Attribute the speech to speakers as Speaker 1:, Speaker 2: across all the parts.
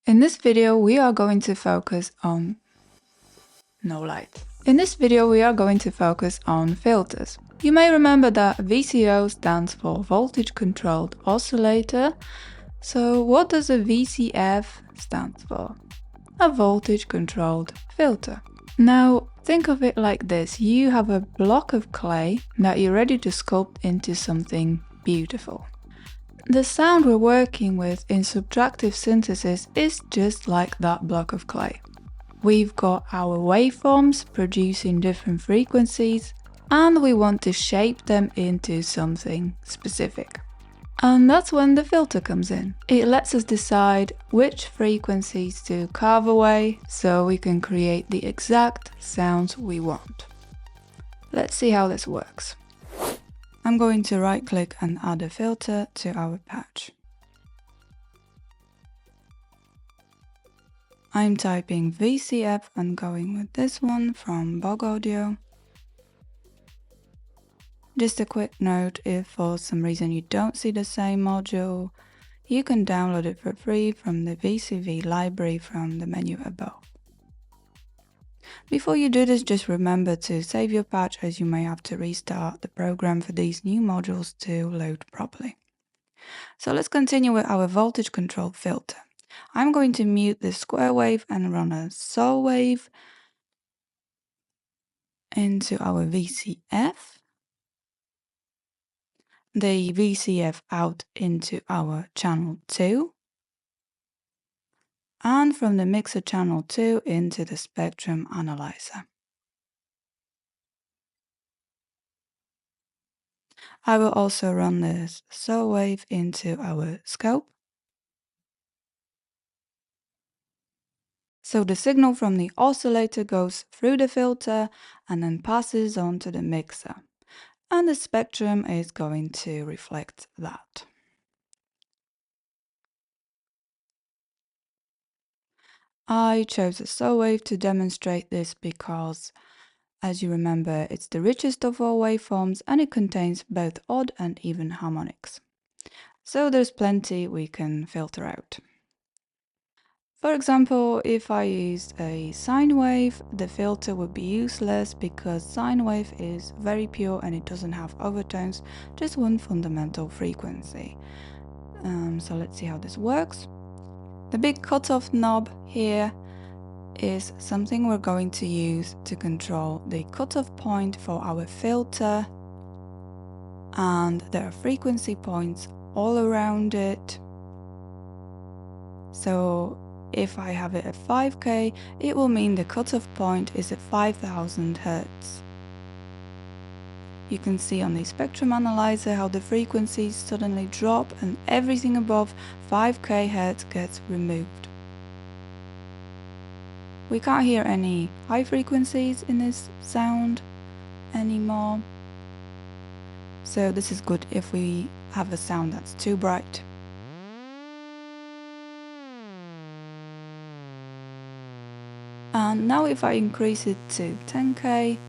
Speaker 1: In this video, we are going to focus on filters. You may remember that VCO stands for voltage controlled oscillator. So what does a VCF stand for? A voltage controlled filter. Now think of it like this. You have a block of clay that you're ready to sculpt into something beautiful. The sound we're working with in subtractive synthesis is just like that block of clay. We've got our waveforms producing different frequencies, and we want to shape them into something specific. And that's when the filter comes in. It lets us decide which frequencies to carve away so we can create the exact sounds we want. Let's see how this works. I'm going to right-click and add a filter to our patch. I'm typing VCF and going with this one from Bog Audio. Just a quick note, if for some reason you don't see the same module, you can download it for free from the VCV library from the menu above. Before you do this, just remember to save your patch, as you may have to restart the program for these new modules to load properly. So let's continue with our voltage control filter. I'm going to mute the square wave and run a saw wave into our VCF, the VCF out into our channel 2, and from the mixer channel 2 into the spectrum analyzer. I will also run this saw wave into our scope. So the signal from the oscillator goes through the filter and then passes on to the mixer. And the spectrum is going to reflect that. I chose a saw wave to demonstrate this because, as you remember, it's the richest of all waveforms and it contains both odd and even harmonics. So there's plenty we can filter out. For example, if I used a sine wave, the filter would be useless because sine wave is very pure and it doesn't have overtones, just one fundamental frequency. So let's see how this works. The big cutoff knob here is something we're going to use to control the cutoff point for our filter, and there are frequency points all around it. So if I have it at 5K, it will mean the cutoff point is at 5000 Hz. You can see on the spectrum analyzer how the frequencies suddenly drop and everything above 5K Hz gets removed. We can't hear any high frequencies in this sound anymore. So this is good if we have a sound that's too bright. And now if I increase it to 10K,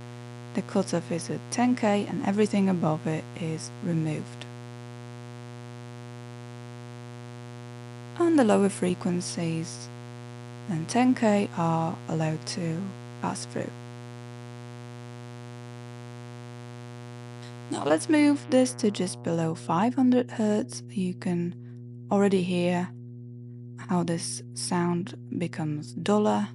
Speaker 1: the cutoff is at 10K and everything above it is removed. And the lower frequencies than 10K are allowed to pass through. Now let's move this to just below 500 Hz. You can already hear how this sound becomes duller.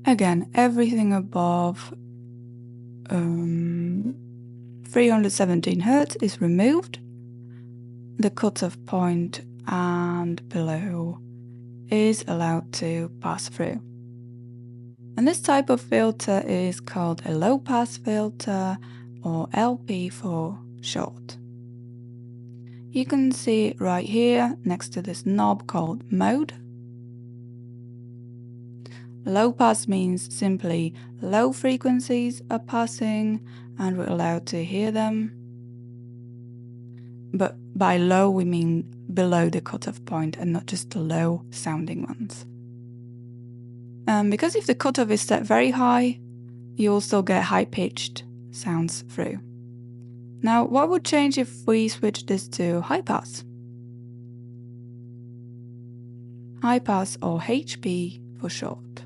Speaker 1: Again, everything above 317 Hz is removed. The cutoff point and below is allowed to pass through. And this type of filter is called a low pass filter, or LP for short. You can see it right here next to this knob called mode. Low pass means simply low frequencies are passing and we're allowed to hear them. But by low we mean below the cutoff point and not just the low sounding ones. Because if the cutoff is set very high, you also get high-pitched sounds through. Now, what would change if we switch this to high pass? high pass, or HP for short.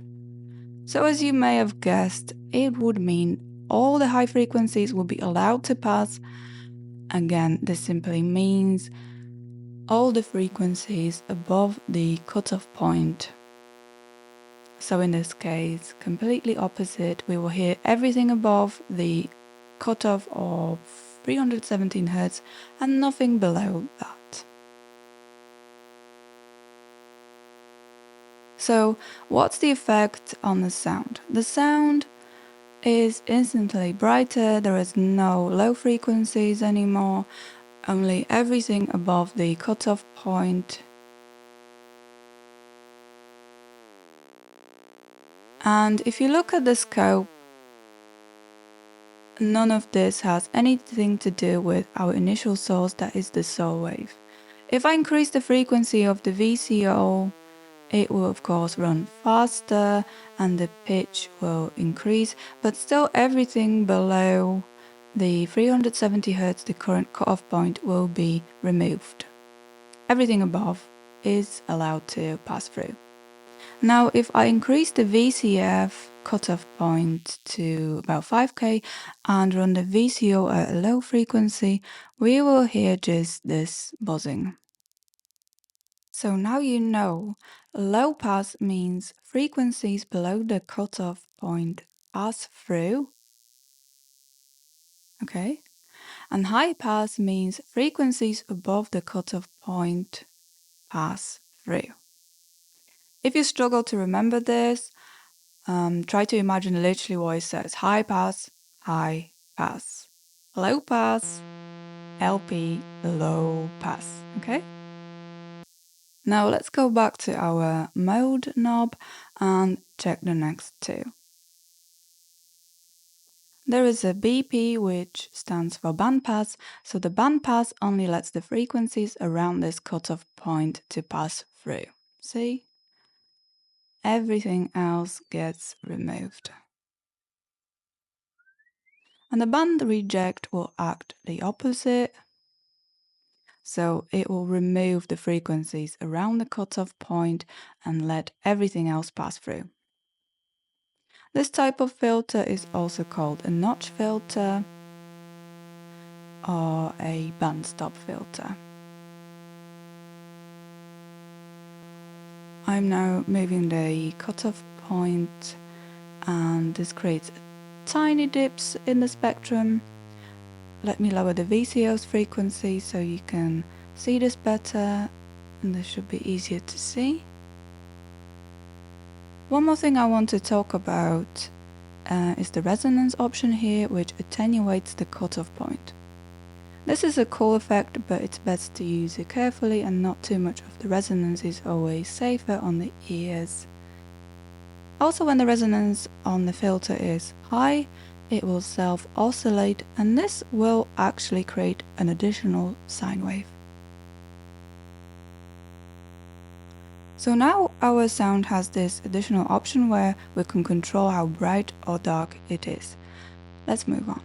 Speaker 1: So as you may have guessed, it would mean all the high frequencies will be allowed to pass. Again, this simply means all the frequencies above the cutoff point. So in this case, completely opposite, we will hear everything above the cutoff of 317 Hz and nothing below that. So what's the effect on the sound? The sound is instantly brighter, there is no low frequencies anymore, only everything above the cutoff point. And if you look at the scope, none of this has anything to do with our initial source, that is the soul wave. If I increase the frequency of the VCO, it will of course run faster and the pitch will increase, but still everything below the 370 Hz, the current cutoff point, will be removed. Everything above is allowed to pass through. Now if I increase the VCF cutoff point to about 5K and run the VCO at a low frequency, we will hear just this buzzing. So now you know, low pass means frequencies below the cutoff point pass through, okay? And high pass means frequencies above the cutoff point pass through. If you struggle to remember this, try to imagine literally what it says. High pass, low pass, LP, low pass, okay? Now let's go back to our mode knob and check the next two. There is a BP, which stands for bandpass, so the bandpass only lets the frequencies around this cutoff point to pass through. See? Everything else gets removed. And the band reject will act the opposite. So it will remove the frequencies around the cutoff point and let everything else pass through. This type of filter is also called a notch filter or a band stop filter. I'm now moving the cutoff point and this creates tiny dips in the spectrum. Let me lower the VCO's frequency so you can see this better, and this should be easier to see. One more thing I want to talk about is the resonance option here, which attenuates the cutoff point. This is a cool effect, but it's best to use it carefully, and not too much of the resonance is always safer on the ears. Also, when the resonance on the filter is high, it will self-oscillate, and this will actually create an additional sine wave. So now our sound has this additional option where we can control how bright or dark it is. Let's move on.